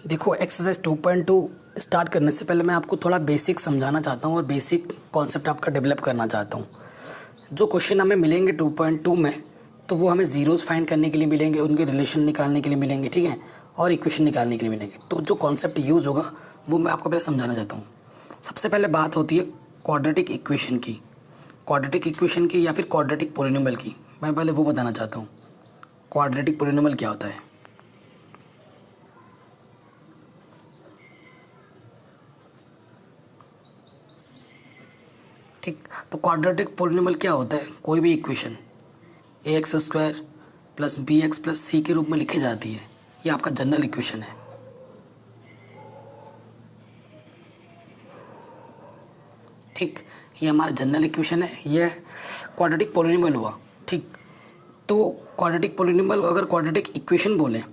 देखो exercise 2.2 start करने से पहले मैं आपको थोड़ा बेसिक समझाना चाहता हूँ और बेसिक कॉन्सेप्ट आपका डेवलप करना चाहता हूँ। जो क्वेश्चन हमें मिलेंगे 2.2 में, तो वो हमें ज़ीरोज़ फाइंड करने के लिए मिलेंगे, उनके रिलेशन निकालने के लिए मिलेंगे, ठीक है, और इक्वेशन निकालने के लिए मिलेंगे। तो जो कॉन्सेप्ट यूज़ होगा वो मैं आपको पहले समझाना चाहता हूँ। सबसे पहले बात होती है क्वाड्रेटिक इक्वेशन की या फिर क्वाड्रेटिक पोलिनोमियल की। मैं पहले वो बताना चाहता हूँ क्वाड्रेटिक पोलिनोमियल क्या होता है। ठीक, तो क्वाड्रेटिक पोलिनोमियल क्या होता है? कोई भी equation ax² plus bx plus c के रूप में लिखी जाती है। ये आपका जनरल इक्वेशन है। ठीक, ये हमारा जनरल इक्वेशन है, ये क्वाड्रेटिक पोलिनोमियल हुआ। ठीक, तो क्वाड्रेटिक पोलिनोमियल अगर क्वाड्रेटिक इक्वेशन बोलें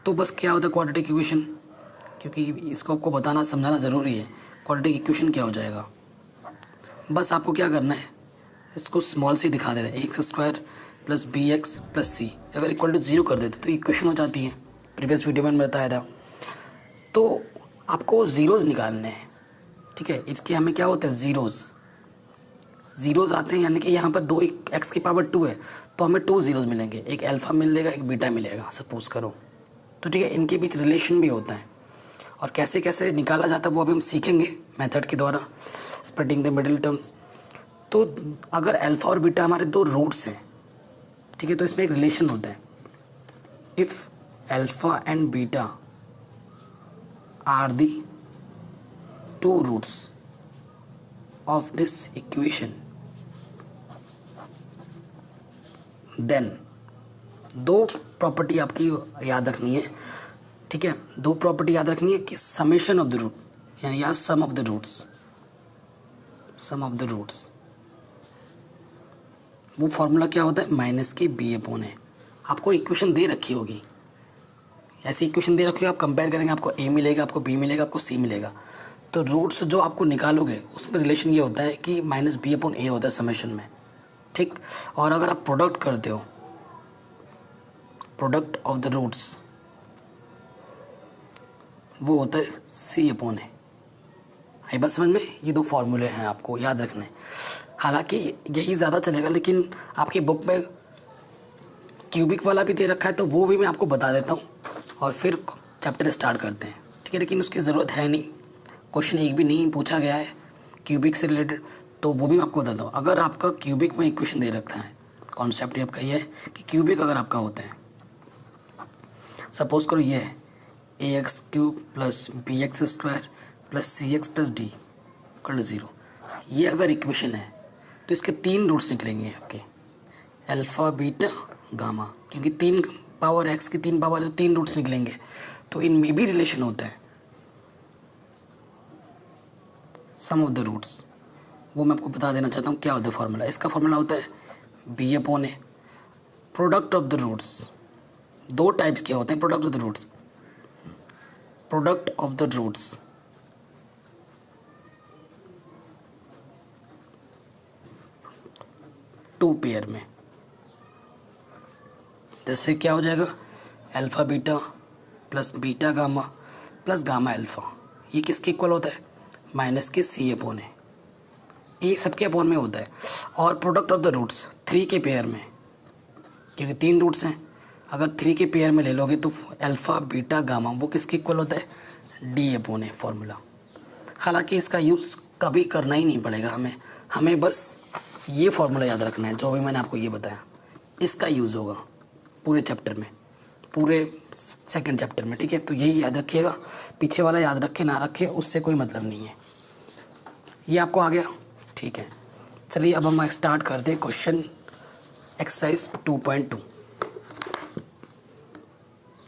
तो बस क्या होता है क्वाड्रेटिक इक्वेशन, क्योंकि इसको आपको बताना समझाना ज़रूरी है। क्वाड्रेटिक इक्वेशन क्या हो जाएगा, बस आपको क्या करना है, इसको स्मॉल से दिखा देते हैं। ax² plus bx plus c अगर इक्वल टू 0 कर देते तो इक्वेशन हो जाती है। प्रीवियस वीडियो में मैंने बताया था। तो आपको ज़ीरोज़ निकालने हैं, ठीक है। इसके हमें क्या होता है, ज़ीरोज़ आते हैं, यानी कि यहाँ पर 2 x की पावर 2 है तो हमें 2 ज़ीरोज़ मिलेंगे, एक अल्फ़ा मिलेगा एक बीटा मिलेगा, सपोज करो। तो ठीक है, इनके बीच रिलेशन भी होता है और कैसे कैसे निकाला जाता है वो अभी हम सीखेंगे मेथड के द्वारा, स्प्लिटिंग द मिडिल टर्म्स। तो अगर अल्फ़ा और बीटा हमारे 2 रूट्स हैं, ठीक है, तो इसमें एक रिलेशन होता है। If alpha and beta are the 2 roots of this equation, then 2 property आपकी याद रखनी है, ठीक है। 2 प्रॉपर्टी याद रखनी है कि समेशन ऑफ द रूट, यानी या सम ऑफ द रूट्स, वो फॉर्मूला क्या होता है, माइनस के b/a। आपको इक्वेशन दे रखी होगी, ऐसी इक्वेशन दे रखी होगी, आप कंपेयर करेंगे, आपको a मिलेगा, आपको b मिलेगा, आपको c मिलेगा। तो रूट्स जो आपको निकालोगे उसमें रिलेशन ये होता है कि माइनस b/a होता है समेशन में, ठीक। और अगर आप प्रोडक्ट करते हो, प्रोडक्ट ऑफ द रूट्स, वो होता है c/a। आई बात समझ में? ये 2 फार्मूले हैं, आपको याद रखने। हालांकि यही ज़्यादा चलेगा, लेकिन आपकी बुक में क्यूबिक वाला भी दे रखा है तो वो भी मैं आपको बता देता हूँ और फिर चैप्टर स्टार्ट करते हैं, ठीक है। लेकिन उसकी ज़रूरत है नहीं, क्वेश्चन एक भी नहीं पूछा गया है क्यूबिक से रिलेटेड, तो वो भी मैं आपको बताता हूँ। अगर आपका क्यूबिक में इक्वेशन दे रखा है, कॉन्सेप्ट आपका ये है कि क्यूबिक अगर आपका होता है, सपोज करो ये है ax³ plus bx² plus cx plus d = 0, ये अगर इक्वेशन है तो इसके 3 रूट्स निकलेंगे आपके, अल्फ़ा बीटा गामा, क्योंकि 3 पावर x की 3 पावर है तो 3 रूट्स निकलेंगे। तो इनमें भी रिलेशन होता है सम ऑफ द रूट्स, वो मैं आपको बता देना चाहता हूँ क्या होता है फार्मूला। इसका फार्मूला होता है b/a। Product of the roots, 2 types के होते हैं product of the roots. Product of the roots 2 pair में, जैसे क्या हो जाएगा, alpha beta plus beta gamma plus gamma alpha, ये किसके इक्वल होता है, माइनस के c/a। ये सबके अपॉन में होता है। और प्रोडक्ट ऑफ द रूट्स 3 के पेयर में, क्योंकि 3 रूट्स हैं, अगर 3 के पेयर में ले लोगे तो अल्फ़ा बीटा गामा वो किसके इक्वल होता है, d/a फॉर्मूला। हालांकि इसका यूज़ कभी करना ही नहीं पड़ेगा हमें बस ये फॉर्मूला याद रखना है, जो भी मैंने आपको ये बताया, इसका यूज़ होगा पूरे चैप्टर में, पूरे सेकंड चैप्टर में, ठीक है। तो यही याद रखिएगा, पीछे वाला याद रखे ना रखे उससे कोई मतलब नहीं है। ये आपको आ गया, ठीक है। चलिए अब हम स्टार्ट करते हैं क्वेश्चन एक्सरसाइज 2.2,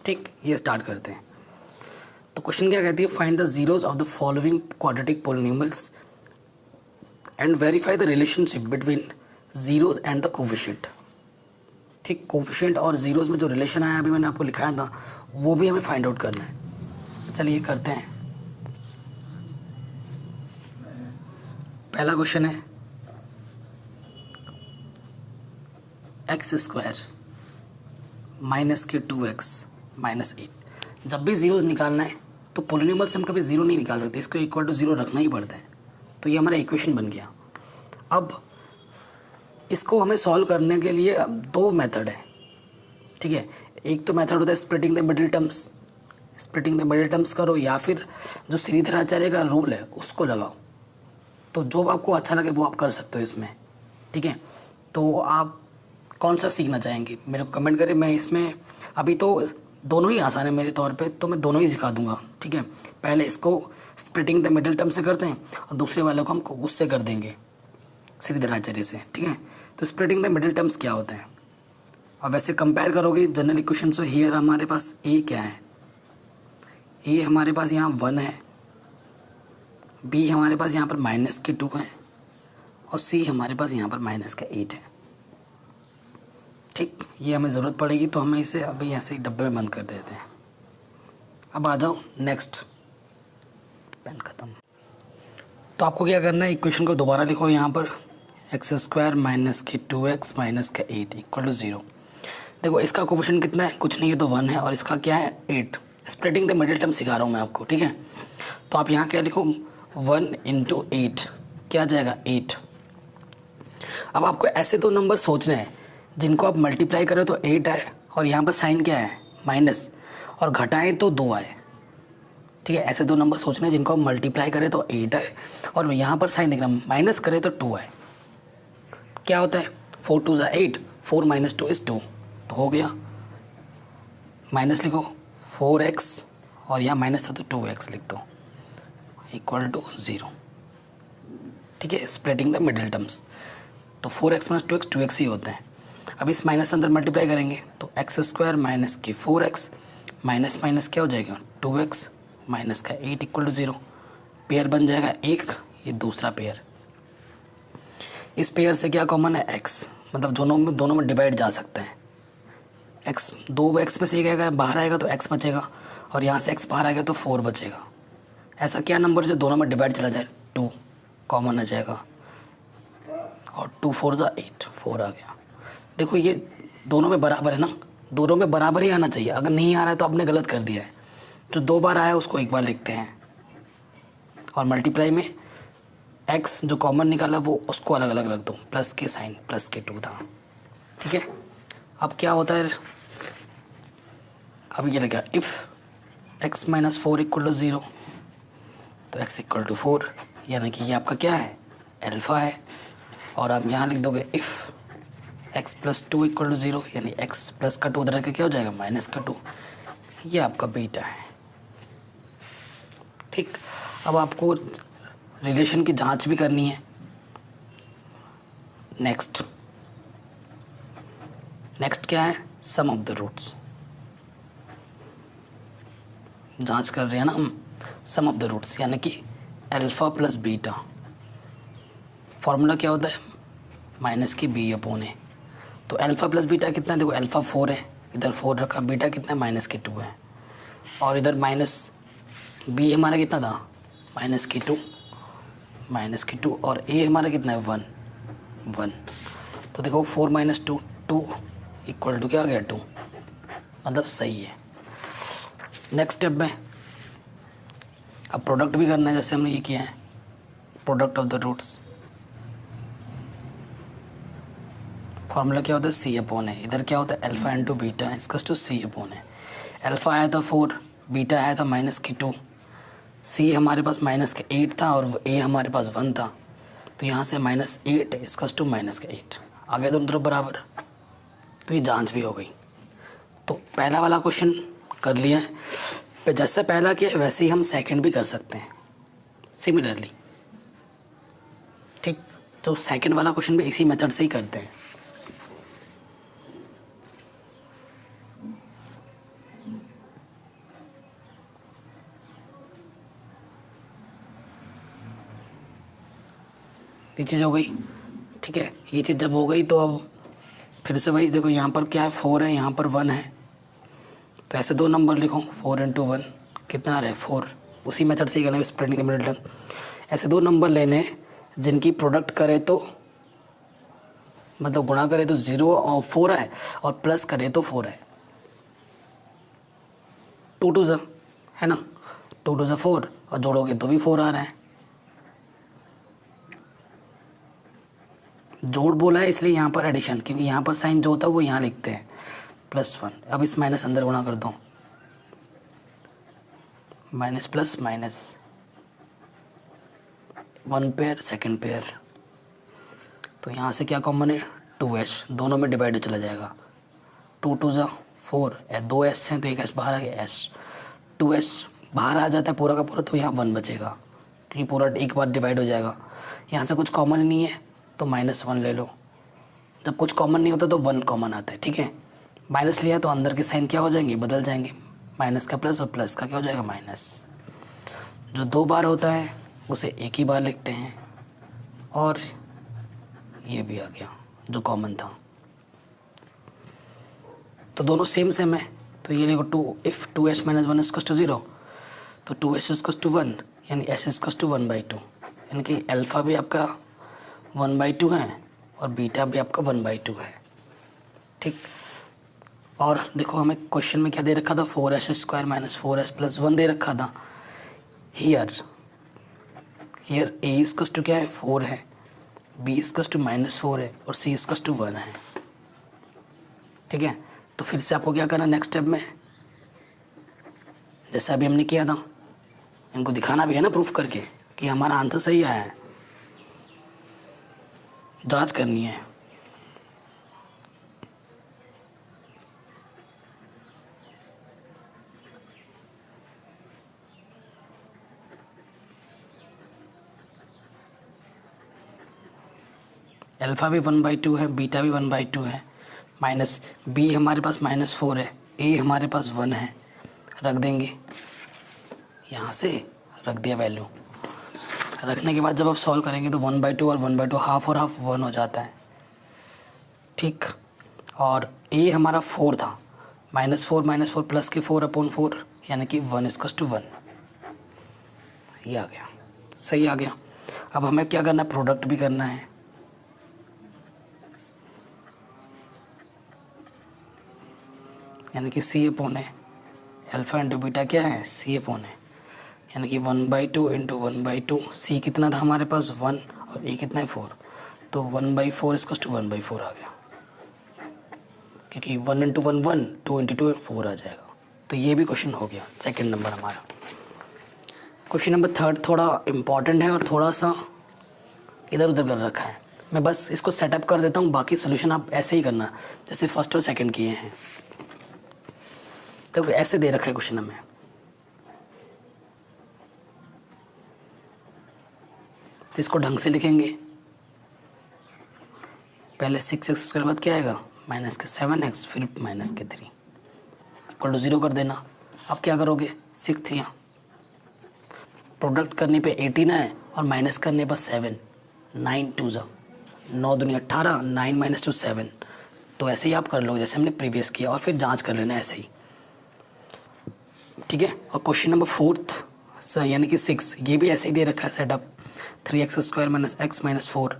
ठीक, ये स्टार्ट करते हैं। तो क्वेश्चन क्या कहती है, find the zeros of the following quadratic polynomials and verify the relationship between zeros and the coefficient. ठीक, कोफिशिएंट और ज़ीरोज़ में जो रिलेशन आया अभी मैंने आपको लिखाया था वो भी हमें फाइंड आउट करना है। चलिए करते हैं। पहला क्वेश्चन है x² माइनस के 2x माइनस 8। जब भी ज़ीरोज़ निकालना है तो पोलिनोमियल से हम कभी ज़ीरो नहीं निकाल सकते, इसको इक्वल टू ज़ीरो रखना ही पड़ता है। तो ये हमारा इक्वेशन बन गया। अब इसको हमें सॉल्व करने के लिए दो मेथड है, ठीक है। एक तो मेथड होता है splitting the middle terms, splitting the middle terms करो, या फिर जो श्रीधराचार्य का रूल है उसको लगाओ। तो जो आपको अच्छा लगे वो आप कर सकते हो इसमें, ठीक है। तो आप कौन सा सीखना चाहेंगे मेरे को कमेंट करें। मैं इसमें अभी तो दोनों ही आसान है मेरे तौर पे, तो मैं दोनों ही सिखा दूंगा, ठीक है। पहले इसको स्प्लिटिंग द मिडिल टर्म से करते हैं और दूसरे वाले को हम उससे कर देंगे, श्रीधराचार्य से, ठीक है। तो स्प्लिटिंग द मिडिल टर्म्स क्या होता है, और वैसे कंपेयर करोगे जनरल इक्वेशन से। हियर हमारे पास ए क्या है, ए हमारे पास यहाँ 1 है, बी हमारे पास यहाँ पर -2 है, और सी हमारे पास यहाँ पर -8 है, ठीक। ये हमें ज़रूरत पड़ेगी तो हमें इसे अभी ऐसे ही डब्बे में बंद कर देते हैं। अब आ जाओ नेक्स्ट, पेन ख़त्म। तो आपको क्या करना है, इक्वेशन को दोबारा लिखो यहाँ पर, x² - 2x - 8 = 0। देखो इसका कोफिशिएंट कितना है, कुछ नहीं है तो 1 है, और इसका क्या है 8। स्प्लिटिंग द मिडिल टर्म सिखा रहा हूँ मैं आपको, ठीक है। तो आप यहाँ क्या लिखो, 1 × 8 क्या आ जाएगा 8। अब आपको ऐसे दो नंबर सोचने हैं जिनको आप मल्टीप्लाई करो तो 8 आए, और यहाँ पर साइन क्या है माइनस, और घटाएं तो 2 आए, ठीक है। ऐसे दो नंबर सोचने हैं जिनको आप मल्टीप्लाई करें तो 8 आए, और यहाँ पर साइन देखना माइनस करें तो 2 आए। क्या होता है 4 × 2 = 8, 4 - 2 = 2, तो हो गया। माइनस लिखो 4x, और यहाँ माइनस था तो 2x लिख दो, = 0, ठीक है। स्प्लिटिंग द मिडिल टर्म्स, तो 4x - 2x 2x ही होता है। अब इस माइनस अंदर मल्टीप्लाई करेंगे तो x² - 4x माइनस माइनस क्या हो जाएगा 2x - 8 = 0। पेयर बन जाएगा एक, ये दूसरा पेयर। इस पेयर से क्या कॉमन है x, मतलब दोनों में डिवाइड जा सकता है। x 2x में से एक आएगा बाहर आएगा तो x बचेगा, और यहाँ से x बाहर आएगा तो 4 बचेगा। ऐसा क्या नंबर जो दोनों में डिवाइड चला जाए, 2 कॉमन आ जाएगा, और 2 × 4 = 8, 4 आ गया। देखो ये दोनों में बराबर है ना, दोनों में बराबर ही आना चाहिए। अगर नहीं आ रहा है तो आपने गलत कर दिया है। जो 2 बार आया उसको एक बार लिखते हैं, और मल्टीप्लाई में x जो कॉमन निकाला वो उसको अलग अलग रख दो, प्लस के साइन, +2 था, ठीक है। अब क्या होता है, अब ये लगा इफ़ x - 4 = 0, तो x = 4, यानी कि ये आपका क्या है अल्फ़ा है। और आप यहाँ लिख दोगे इफ़ x + 2 = 0, यानी x प्लस का 2 उधर के क्या हो जाएगा -2, ये आपका बीटा है, ठीक। अब आपको रिलेशन की जांच भी करनी है। नेक्स्ट क्या है, सम ऑफ द रूट्स। जांच कर रहे हैं ना हम सम ऑफ द रूट्स, यानी कि अल्फ़ा प्लस बीटा। फॉर्मूला क्या होता है -b/a। तो अल्फ़ा प्लस बीटा कितना है, देखो अल्फ़ा 4 है, इधर 4 रखा, बीटा कितना है -2 है, और इधर माइनस बी हमारा कितना था -2, और ए हमारा कितना है 1। तो देखो 4 - 2 2 = क्या आ गया 2, मतलब सही है। नेक्स्ट स्टेप में अब प्रोडक्ट भी करना है, जैसे हमने ये किया है, product of the roots. Formula क्या होता है c/a। इधर क्या होता है अल्फ़ा × बीटा = c/a। अल्फ़ा आया था 4, बीटा आया था -2, c हमारे पास -8 था, और a हमारे पास 1 था, तो यहाँ से -8 = -8 आ गया, दोनों तरफ बराबर। तो ये जांच भी हो गई। तो पहला वाला क्वेश्चन कर लिया है, पे जैसे पहला किया वैसे ही हम सेकंड भी कर सकते हैं सिमिलरली, ठीक। तो सेकंड वाला क्वेश्चन भी इसी मेथड से ही करते हैं। ये चीज़ हो गई, ठीक है। ये चीज़ जब हो गई तो अब फिर से वही देखो, यहाँ पर क्या है 4 है, यहाँ पर 1 है, तो ऐसे दो नंबर लिखो 4 × 1 कितना आ रहा है 4। उसी मेथड से ही करना है स्प्लिटिंग द मिडिल टर्म। ऐसे दो नंबर लेने जिनकी प्रोडक्ट करे तो मतलब गुणा करे तो 0 और 4 है, और प्लस करे तो 4 है। 2 × 2 है ना, 2 2 4 और जोड़ोगे तो भी 4 आ रहा है। जोड़ बोला है इसलिए यहाँ पर एडिशन, क्योंकि यहाँ पर साइन जो होता है वो यहाँ लिखते हैं +1। अब इस माइनस अंदर गुणा कर दो, minus plus minus, 1 pair second pair, तो यहाँ से क्या कॉमन है 2s, दोनों में डिवाइड चला जाएगा। 2 2 4, 2 s हैं तो एक s बाहर आ गया, s 2s बाहर आ जाता है पूरा का पूरा, तो यहाँ 1 बचेगा क्योंकि पूरा एक बार डिवाइड हो जाएगा। यहाँ से कुछ कॉमन नहीं है तो -1 ले लो, जब कुछ कॉमन नहीं होता तो 1 कॉमन आता है, ठीक है। माइनस लिया तो अंदर के साइन क्या हो जाएंगे, बदल जाएंगे, माइनस का प्लस और प्लस का क्या हो जाएगा माइनस। जो 2 बार होता है उसे एक ही बार लिखते हैं, और ये भी आ गया जो कॉमन था। तो दोनों सेम सेम है, तो ये देखो 2 इफ़ 2s - 1 = 0, तो 2s = 1, यानी s = 1/2, यानी कि अल्फ़ा भी आपका 1/2 है और बीटा भी आपका 1/2 है, ठीक। और देखो हमें क्वेश्चन में क्या दे रखा था, 4s² - 4s + 1 दे रखा था। हियर a = क्या है 4 है, b = -4 है और c = 1 है, ठीक है। तो फिर से आपको क्या करना नेक्स्ट स्टेप में, जैसा अभी हमने किया था, इनको दिखाना भी है ना प्रूफ करके कि हमारा आंसर सही आया है, जांच करनी है। अल्फ़ा भी 1/2 है, बीटा भी 1/2 है, माइनस b हमारे पास -4 है, a हमारे पास 1 है, रख देंगे यहाँ से, रख दिया वैल्यू। रखने के बाद जब आप सॉल्व करेंगे तो 1/2 और 1/2 हाफ और हाफ 1 हो जाता है, ठीक। और a हमारा 4 था, -4 प्लस के 4/4, यानी कि 1 = 1, ये आ गया, सही आ गया। अब हमें क्या करना है, प्रोडक्ट भी करना है। यानी कि c/है, अल्फ़ा इंटू बीटा क्या है c/है, यानी कि 1/2 इंटू 1/2, c कितना था हमारे पास 1 और a कितना है 4, तो 1/4 = 1/4 आ गया, क्योंकि 1 इंटू 1 1, 2 इंटू 2 4 आ जाएगा। तो ये भी क्वेश्चन हो गया, सेकंड नंबर हमारा। क्वेश्चन नंबर थर्ड थोड़ा इम्पॉर्टेंट है और थोड़ा सा इधर उधर कर रखा है, मैं बस इसको सेटअप कर देता हूँ, बाकी सोल्यूशन आप ऐसे ही करना जैसे फर्स्ट और सेकंड किए हैं। तो ऐसे दे रखा है क्वेश्चन में, तो इसको ढंग से लिखेंगे। पहले 6x उसके बाद क्या आएगा -7x, फिर -3 = 0 कर देना। अब क्या करोगे 6 3 प्रोडक्ट करने पे 18 है और माइनस करने पर 7, 9 2 9 दूनी 18, 9 - 2 7। तो ऐसे ही आप कर लो जैसे हमने प्रीवियस किया, और फिर जांच कर लेना ऐसे ही, ठीक है। और क्वेश्चन नंबर फोर्थ यानी कि 6, ये भी ऐसे ही दे रखा है सेटअप, 3x² - x - 4,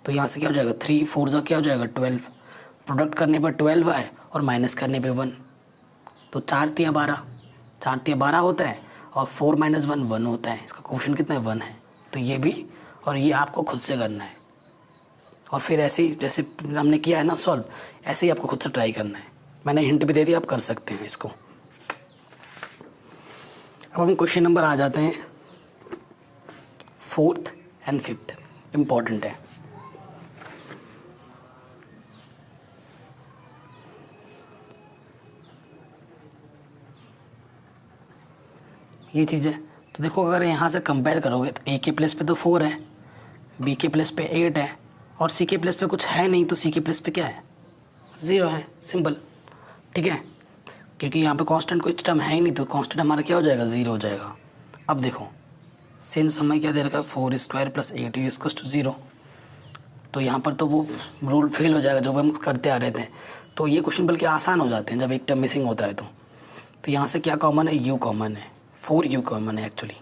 तो यहाँ से क्या हो जाएगा 3 4 क्या हो जाएगा 12, प्रोडक्ट करने पर 12 है और माइनस करने पे 1, तो 4 3 12, 4 3 12 होता है और 4 - 1 1 होता है, इसका क्वेश्चन कितना है 1 है। तो ये भी, और ये आपको खुद से करना है, और फिर ऐसे ही जैसे हमने किया है ना सॉल्व, ऐसे ही आपको खुद से ट्राई करना है। मैंने हिंट भी दे दिया, आप कर सकते हैं इसको। अब हम क्वेश्चन नंबर आ जाते हैं 4th और 5th, इम्पॉर्टेंट है। ये चीज़ है, तो देखो अगर यहाँ से कंपेयर करोगे तो a के प्लेस पे तो 4 है, b के प्लेस पे 8 है, और c के प्लेस पे कुछ है नहीं, तो c के प्लेस पे क्या है 0 है, सिंपल, ठीक है। क्योंकि यहाँ पे कांस्टेंट कोई टर्म है ही नहीं, तो कांस्टेंट हमारा क्या हो जाएगा 0 हो जाएगा। अब देखो सिंस हमें क्या दे रखा है 4² + 8 = 0, तो यहाँ पर तो वो रूल फेल हो जाएगा जो हम करते आ रहे थे। तो ये क्वेश्चन बल्कि आसान हो जाते हैं जब एक टर्म मिसिंग होता है। तो यहाँ से क्या कॉमन है, u कॉमन है, 4u कॉमन है एक्चुअली।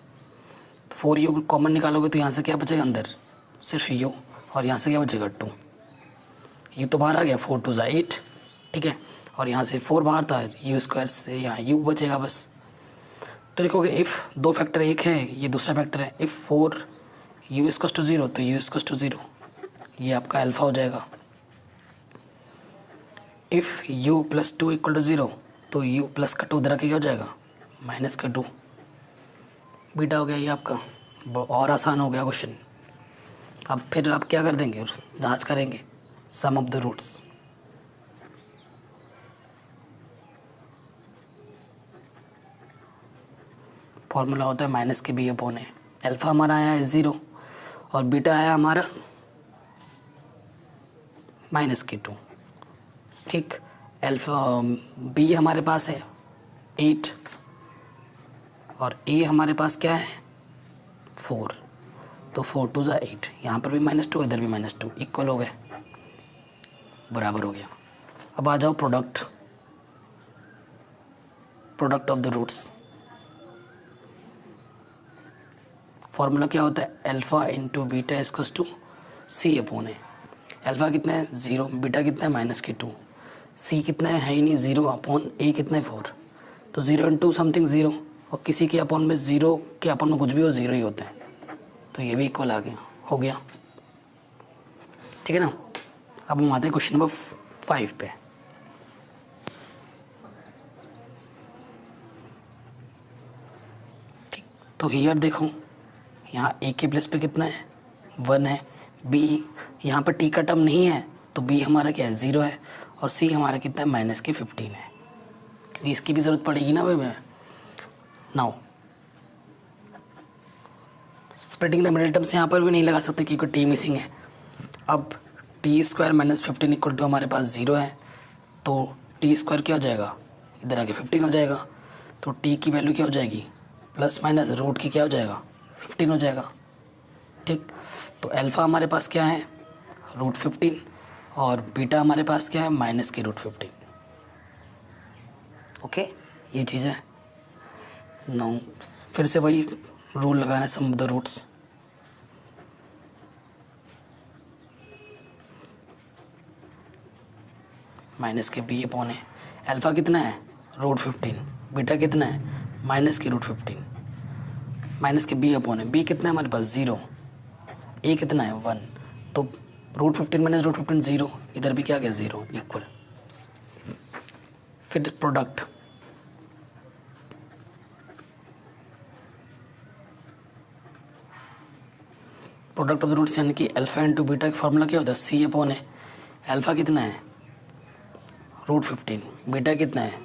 तो 4u कॉमन निकालोगे तो यहाँ से क्या बचेगा अंदर सिर्फ u, और यहाँ से क्या बचेगा 2, u तो बाहर आ गया, 4 2 8, ठीक है। और यहाँ से 4 बाहर था, u² से यहाँ u बचेगा बस। तो लिखोगे इफ़ दो फैक्टर एक है, ये दूसरा फैक्टर है, इफ़ 4 u इक्वल्स टू 0 तो u इक्वल्स टू 0, ये आपका अल्फ़ा हो जाएगा। If u plus 2 equal to 0 तो u प्लस का 2 इधर आके क्या हो जाएगा, माइनस का 2, बीटा हो गया ये आपका। और आसान हो गया क्वेश्चन। अब फिर आप क्या कर देंगे, जांच करेंगे सम ऑफ द रूट्स। फॉर्मूला होता है माइनस के बी अपॉन ए। अल्फ़ा हमारा आया है 0 और बीटा आया हमारा माइनस के 2। ठीक, अल्फ़ा बी हमारे पास है 8 और ए हमारे पास क्या है 4, तो 4 2 ज़ा 8, यहाँ पर भी -2 इधर भी -2, इक्वल हो गए, बराबर हो गया। अब आ जाओ product of the roots. Formula क्या होता है, alpha into beta equals to C upon A. Alpha कितना है 0, बीटा कितना है -2, सी कितना है ही नहीं 0, अपॉन ए कितना है 4, तो 0 इंटू समथिंग 0, और किसी के अपॉन में 0 के अपॉन में कुछ भी हो 0 ही होता है, तो ये भी इक्वल आ गया, हो गया। ठीक है ना। अब हम आते हैं क्वेश्चन नंबर 5 पे। ठीक, तो हियर देखो, यहाँ ए के प्लेस पे कितना है 1 है, बी यहाँ पर टी का टर्म नहीं है तो बी हमारा क्या है 0 है, और सी हमारा कितना है -15 है, क्योंकि इसकी भी ज़रूरत पड़ेगी ना भाई। Now splitting the middle terms यहाँ पर भी नहीं लगा सकते क्योंकि टी मिसिंग है। अब टी स्क्वायर -15 इक्वल टू हमारे पास 0 है, तो टी स्क्वायर क्या हो जाएगा, इधर आके 15 हो जाएगा, तो टी की वैल्यू क्या हो जाएगी, प्लस माइनस रूट की क्या हो जाएगा 15 हो जाएगा। ठीक, तो अल्फ़ा हमारे पास क्या है √15 और बीटा हमारे पास क्या है -√15। ओके, ये चीज़ है। नो, फिर से वही रूल लगाना है, सम ऑफ द रूट्स। माइनस के बी अपॉन है, अल्फ़ा कितना है √15, बीटा कितना है -√15, माइनस के बी अपॉन है, बी कितना है हमारे पास 0, ए कितना है 1, तो √15 -√15 0, इधर भी क्या गया 0, इक्वल। फिर प्रोडक्ट ऑफ द रूट्स, यानी कि अल्फ़ा इंटू बीटा का फॉर्मूला क्या होता है सी अपॉन है। अल्फ़ा कितना है √15, बीटा कितना है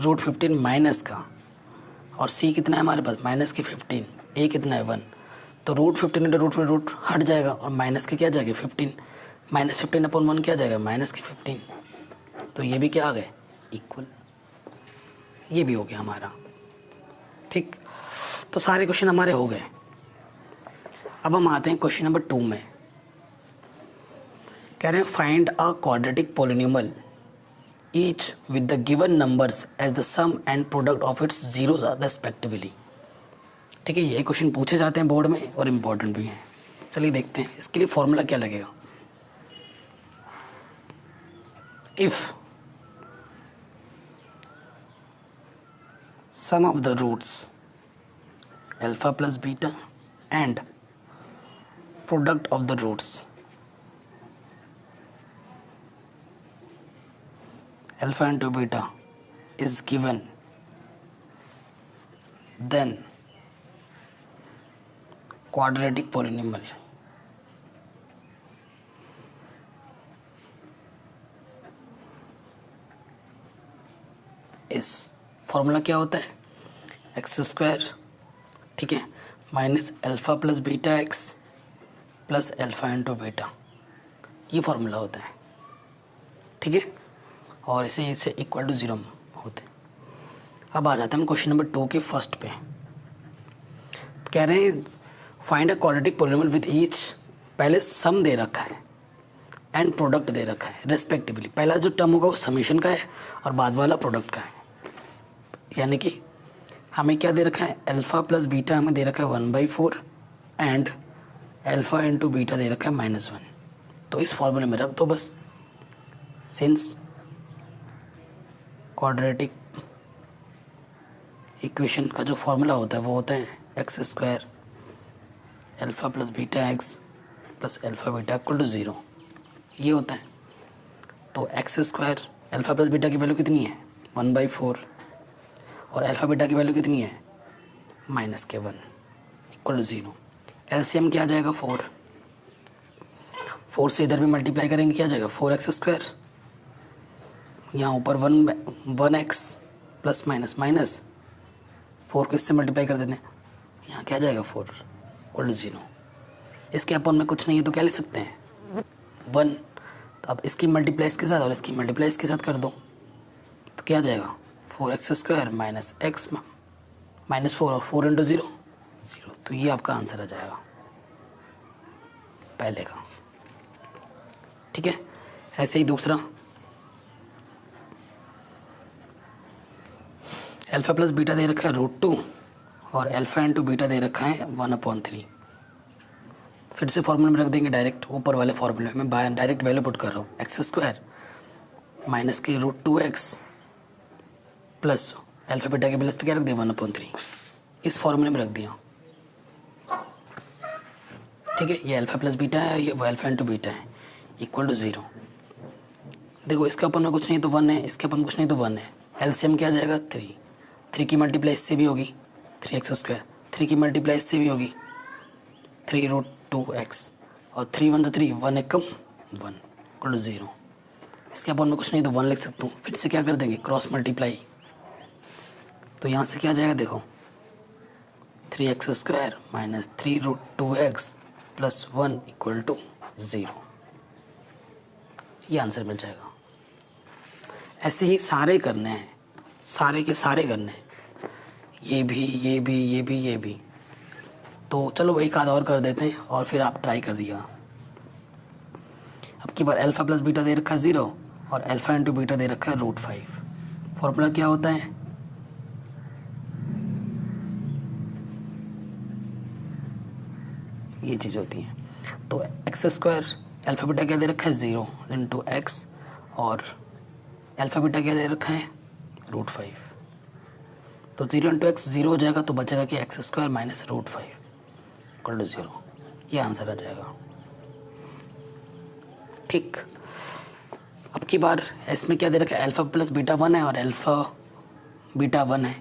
√15 माइनस का, और सी कितना है हमारे पास -15, ए कितना है 1, तो √15 इंटू रूट हट जाएगा और माइनस के क्या जाएगा 15, -15 अपॉन 1 क्या जाएगा -15, तो ये भी क्या आ गए इक्वल, ये भी हो गया हमारा। ठीक, तो सारे क्वेश्चन हमारे हो गए। अब हम आते हैं क्वेश्चन नंबर 2 में। कह रहे हैं find a quadratic polynomial each with the given numbers as the sum and product of its zeroes respectively. ठीक है, ये क्वेश्चन पूछे जाते हैं बोर्ड में और इम्पोर्टेंट भी हैं। चलिए देखते हैं इसके लिए फॉर्मूला क्या लगेगा। If sum of the roots alpha plus beta and product of the roots alpha into beta is given, then quadratic polynomial is, formula क्या होता है x², ठीक है, minus alpha plus beta x plus alpha into beta, ये formula होता है। ठीक है, और इसे इक्वल टू 0 होते हैं। अब आ जाते हैं हम क्वेश्चन नंबर 2 के फर्स्ट पे। कह रहे हैं find a quadratic polynomial with each, पहले सम दे रखा है एंड प्रोडक्ट दे रखा है रेस्पेक्टिवली। पहला जो टर्म होगा वो समीशन का है और बाद वाला प्रोडक्ट का है, यानी कि हमें क्या दे रखा है अल्फ़ा प्लस बीटा हमें दे रखा है 1/4 एंड अल्फ़ा इंटू बीटा दे रखा है -1। तो इस फॉर्मूले में रख दो बस, सिंस क्वाड्रेटिक इक्वेशन का जो फॉर्मूला होता है वो होता है x square alpha plus beta x plus alpha beta equal to 0, ये होता है। तो x square alpha plus beta की वैल्यू कितनी है 1/4 और अल्फ़ा बीटा की वैल्यू कितनी है -1 इक्वल टू 0। एलसीएम क्या आ जाएगा 4 से इधर भी मल्टीप्लाई करेंगे क्या आ जाएगा 4x स्क्वायर, यहाँ ऊपर 1x प्लस माइनस 4 को इससे मल्टीप्लाई कर देते हैं, यहाँ क्या आ जाएगा 4 इक्वल टू 0। इसके अपन में कुछ नहीं है तो क्या ले सकते हैं 1। तो अब इसकी मल्टीप्लाई इसके साथ और इसकी मल्टीप्लाई इसके साथ कर दो तो क्या आ जाएगा 4x स्क्वायर माइनस एक्स -4 और 4 इंटू 0 0। तो ये आपका आंसर आ जाएगा पहले का। ठीक है, ऐसे ही दूसरा अल्फ़ा प्लस बीटा दे रखा है √2 और अल्फ़ा इंटू बीटा दे रखा है 1/3। फिर से फॉर्मूले में रख देंगे डायरेक्ट, ऊपर वाले फॉर्मूले में मैं डायरेक्ट वैल्यू पुट कर रहा हूँ एक्स स्क्वायर माइनस के √2x प्लस अल्फ़ा बीटा के प्लस पे क्या रख दिया 1/3, इस फॉर्मूले में रख दिया। ठीक है, ये अल्फ़ा प्लस बीटा है, ये अल्फ़ा इंटू बीटा है इक्वल टू 0। देखो इसके अपन में कुछ नहीं तो 1 है, इसके अपन कुछ नहीं तो 1 है। एलसीएम क्या आ जाएगा 3 की मल्टीप्लाई इससे भी होगी 3x स्क्वायर, 3 की मल्टीप्लाई इससे भी होगी 3√2x और 3 1 3 1 1 1 इक्वल टू 0। इसके अपन में कुछ नहीं तो 1 लिख सकता हूँ। फिर से क्या कर देंगे क्रॉस मल्टीप्लाई, तो यहाँ से क्या आ जाएगा देखो 3x square minus 3√2x plus 1 equal to 0, ये आंसर मिल जाएगा। ऐसे ही सारे करने हैं, सारे के सारे करने हैं, ये भी ये भी ये भी ये भी। तो चलो एक आध और कर देते हैं और फिर आप ट्राई कर दिया। अब की बार अल्फ़ा प्लस बीटा दे रखा है 0 और अल्फ़ा इंटू बीटा दे रखा है √5। फॉर्मूला क्या होता है ये चीज़ होती है। तो एक्स स्क्वायर अल्फ़ा बीटा क्या दे रखा है 0 इंटू एक्स और अल्फ़ा बीटा क्या दे रखा है √5। तो 0 इंटू एक्स 0 हो जाएगा, तो बचेगा कि x square minus √5 equal to 0, ये आंसर आ जाएगा। ठीक, अब की बार इसमें क्या दे रखा है अल्फ़ा प्लस बीटा 1 है और अल्फ़ा बीटा 1 है।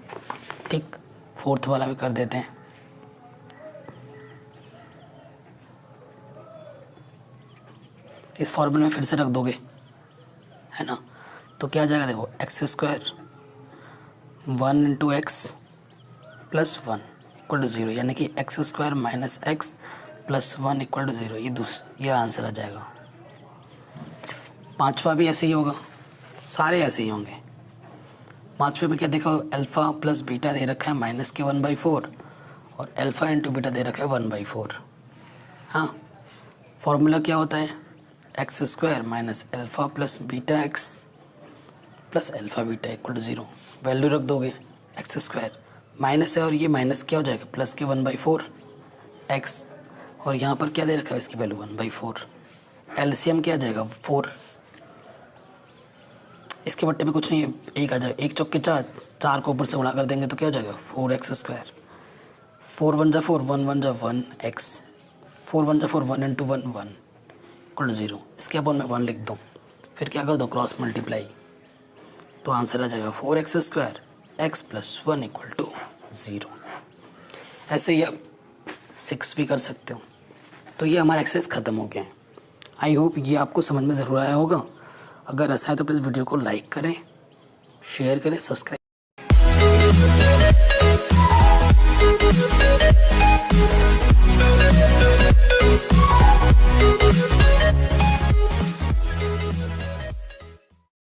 ठीक, फोर्थ वाला भी कर देते हैं। इस फॉर्मूले में फिर से रख दोगे है ना, तो क्या आ जाएगा देखो x square 1 into x plus 1 equal to 0, यानी कि x square minus x plus 1 equal to 0, ये आंसर आ जाएगा। पांचवा भी ऐसे ही होगा, सारे ऐसे ही होंगे। पांचवे में क्या देखो अल्फ़ा प्लस बीटा दे रखा है माइनस के 1/4 और अल्फ़ा इंटू बीटा दे रखा है 1/4। हाँ, फॉर्मूला क्या होता है x square minus alpha plus beta x plus alpha beta equal to 0। Value रख दोगे एक्स स्क्वायर माइनस है और ये माइनस क्या हो जाएगा प्लस के 1/4 एक्स और यहाँ पर क्या दे रखा है इसकी वैल्यू 1/4। एलसीएम क्या आ जाएगा 4, इसके बट्टे में कुछ नहीं है, एक आ जाएगा, 1 चौक के 4 को ऊपर से उड़ा कर देंगे तो क्या हो जाएगा 4x स्क्वायर। 4 1 जा 4 1 1 जा 1x 4 1 जा 4 1 इंटू 1 1 इक्वल टू 0। इसके अपन में 1 लिख दो, फिर क्या कर दो क्रॉस मल्टीप्लाई, तो आंसर आ जाएगा 4x square x plus 1 equal to 0। ऐसे ही आप 6 भी कर सकते हो। तो ये हमारा एक्सरसाइज ख़त्म हो गया है। आई होप ये आपको समझ में ज़रूर आया होगा। अगर ऐसा है तो प्लीज़ वीडियो को लाइक करें, शेयर करें, सब्सक्राइब